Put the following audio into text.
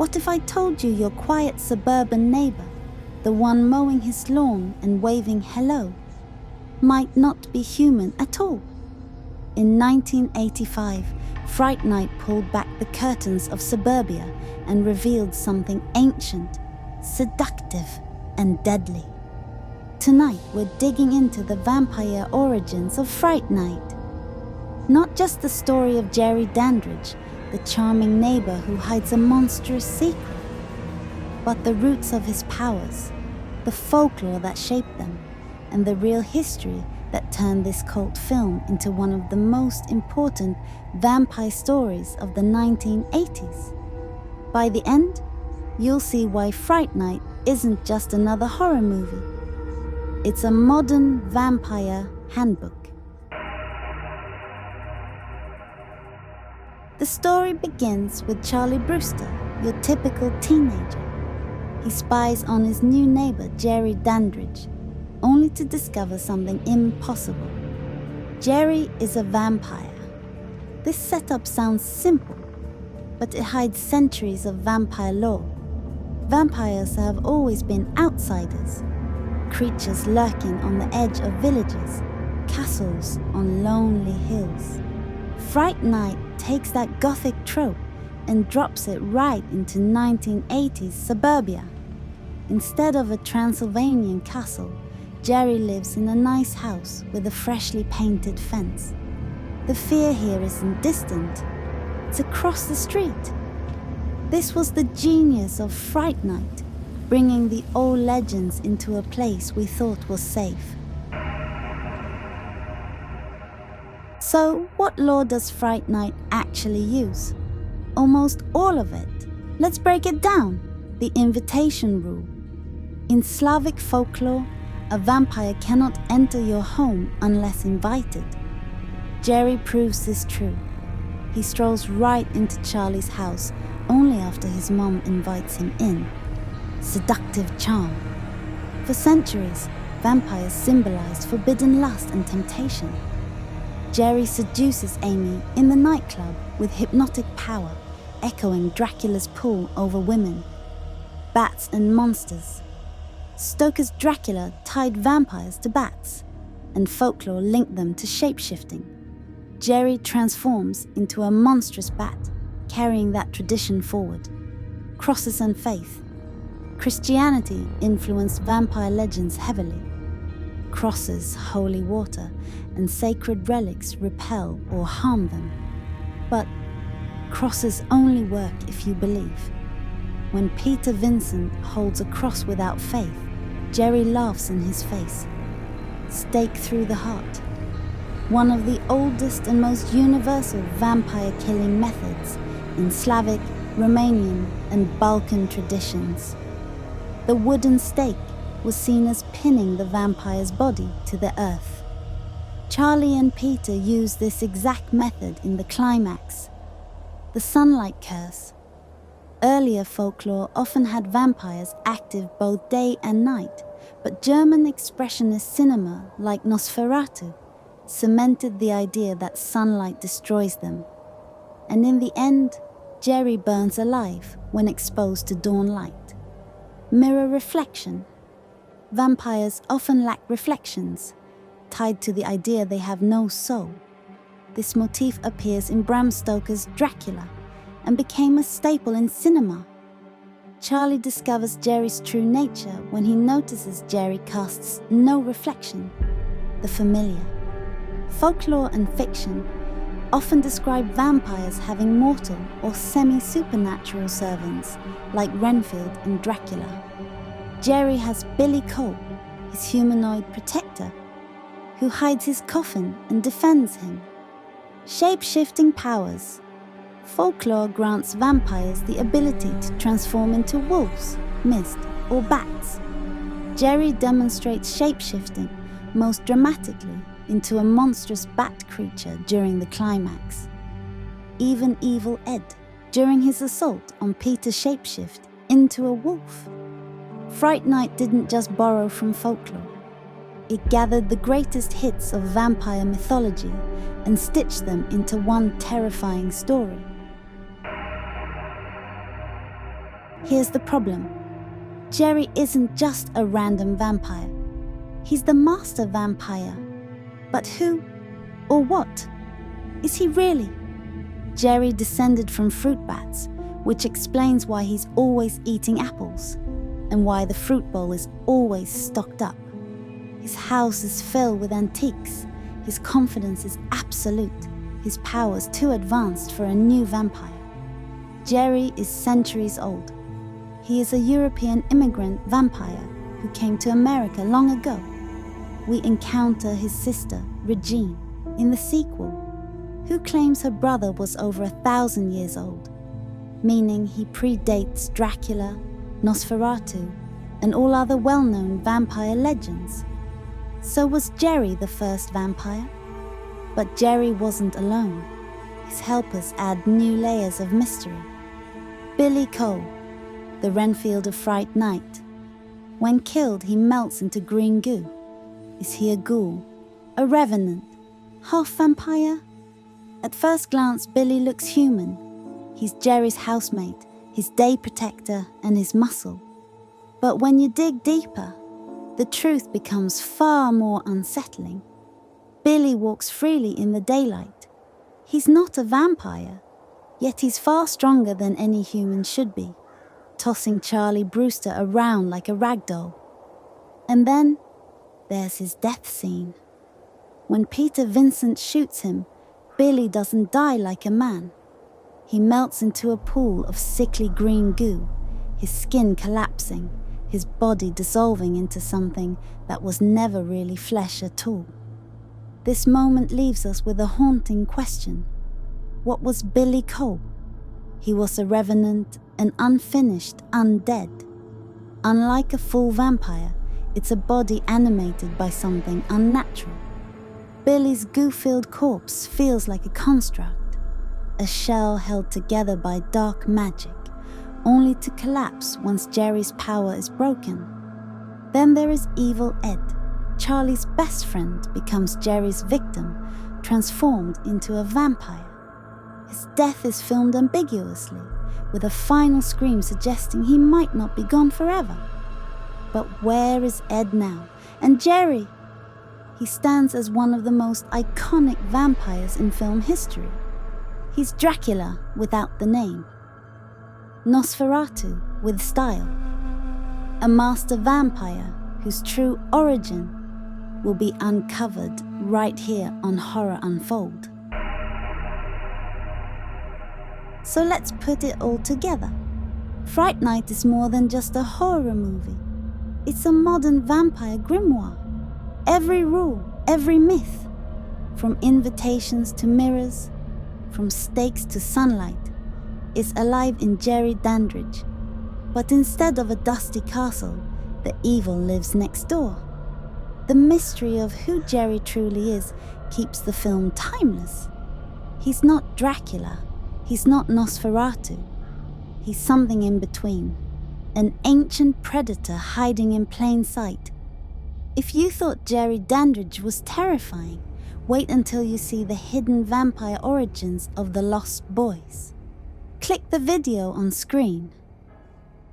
What if I told you your quiet suburban neighbor, the one mowing his lawn and waving hello, might not be human at all? In 1985, Fright Night pulled back the curtains of suburbia and revealed something ancient, seductive, and deadly. Tonight, we're digging into the vampire origins of Fright Night. Not just the story of Jerry Dandrige, the charming neighbor who hides a monstrous secret, but the roots of his powers, the folklore that shaped them, and the real history that turned this cult film into one of the most important vampire stories of the 1980s. By the end, you'll see why Fright Night isn't just another horror movie. It's a modern vampire handbook. The story begins with Charlie Brewster, your typical teenager. He spies on his new neighbor, Jerry Dandrige, only to discover something impossible. Jerry is a vampire. This setup sounds simple, but it hides centuries of vampire lore. Vampires have always been outsiders, creatures lurking on the edge of villages, castles on lonely hills. Fright Night takes that gothic trope and drops it right into 1980s suburbia. Instead of a Transylvanian castle, Jerry lives in a nice house with a freshly painted fence. The fear here isn't distant, it's across the street. This was the genius of Fright Night, bringing the old legends into a place we thought was safe. So, what lore does Fright Night actually use? Almost all of it. Let's break it down. The invitation rule. In Slavic folklore, a vampire cannot enter your home unless invited. Jerry proves this true. He strolls right into Charlie's house only after his mom invites him in. Seductive charm. For centuries, vampires symbolized forbidden lust and temptation. Jerry seduces Amy in the nightclub with hypnotic power, echoing Dracula's pull over women. Bats and monsters. Stoker's Dracula tied vampires to bats, and folklore linked them to shapeshifting. Jerry transforms into a monstrous bat, carrying that tradition forward. Crosses and faith. Christianity influenced vampire legends heavily. Crosses, holy water, and sacred relics repel or harm them. But crosses only work if you believe. When Peter Vincent holds a cross without faith, Jerry laughs in his face. Stake through the heart. One of the oldest and most universal vampire killing methods in Slavic, Romanian, and Balkan traditions. The wooden stake was seen as pinning the vampire's body to the earth. Charlie and Peter used this exact method in the climax. The sunlight curse. Earlier folklore often had vampires active both day and night, but German expressionist cinema like Nosferatu cemented the idea that sunlight destroys them. And in the end, Jerry burns alive when exposed to dawn light. Mirror reflection. Vampires often lack reflections, tied to the idea they have no soul. This motif appears in Bram Stoker's Dracula and became a staple in cinema. Charlie discovers Jerry's true nature when he notices Jerry casts no reflection, the familiar. Folklore and fiction often describe vampires having mortal or semi-supernatural servants like Renfield in Dracula. Jerry has Billy Cole, his humanoid protector, who hides his coffin and defends him. Shape-shifting powers. Folklore grants vampires the ability to transform into wolves, mist, or bats. Jerry demonstrates shape-shifting, most dramatically, into a monstrous bat creature during the climax. Even Evil Ed, during his assault on Peter's shapeshift into a wolf. Fright Night didn't just borrow from folklore. It gathered the greatest hits of vampire mythology and stitched them into one terrifying story. Here's the problem. Jerry isn't just a random vampire. He's the master vampire. But who or what is he really? Jerry descended from fruit bats, which explains why he's always eating apples and why the fruit bowl is always stocked up. His house is filled with antiques. His confidence is absolute. His powers too advanced for a new vampire. Jerry is centuries old. He is a European immigrant vampire who came to America long ago. We encounter his sister, Regine, in the sequel, who claims her brother was over 1,000 years old, meaning he predates Dracula, Nosferatu, and all other well-known vampire legends. So was Jerry the first vampire? But Jerry wasn't alone. His helpers add new layers of mystery. Billy Cole, the Renfield of Fright Night. When killed, he melts into green goo. Is he a ghoul? A revenant? Half vampire? At first glance, Billy looks human. He's Jerry's housemate, his day protector, and his muscle. But when you dig deeper, the truth becomes far more unsettling. Billy walks freely in the daylight. He's not a vampire, yet he's far stronger than any human should be, tossing Charlie Brewster around like a rag doll. And then there's his death scene. When Peter Vincent shoots him, Billy doesn't die like a man. He melts into a pool of sickly green goo, his skin collapsing, his body dissolving into something that was never really flesh at all. This moment leaves us with a haunting question. What was Billy Cole? He was a revenant, an unfinished undead. Unlike a full vampire, it's a body animated by something unnatural. Billy's goo-filled corpse feels like a construct, a shell held together by dark magic, only to collapse once Jerry's power is broken. Then there is Evil Ed. Charlie's best friend becomes Jerry's victim, transformed into a vampire. His death is filmed ambiguously, with a final scream suggesting he might not be gone forever. But where is Ed now? And Jerry? He stands as one of the most iconic vampires in film history. He's Dracula without the name. Nosferatu with style. A master vampire whose true origin will be uncovered right here on Horror Unfold. So let's put it all together. Fright Night is more than just a horror movie. It's a modern vampire grimoire. Every rule, every myth, from invitations to mirrors, from stakes to sunlight, is alive in Jerry Dandrige. But instead of a dusty castle, the evil lives next door. The mystery of who Jerry truly is keeps the film timeless. He's not Dracula, he's not Nosferatu. He's something in between, an ancient predator hiding in plain sight. If you thought Jerry Dandrige was terrifying, wait until you see the hidden vampire origins of the Lost Boys. Click the video on screen.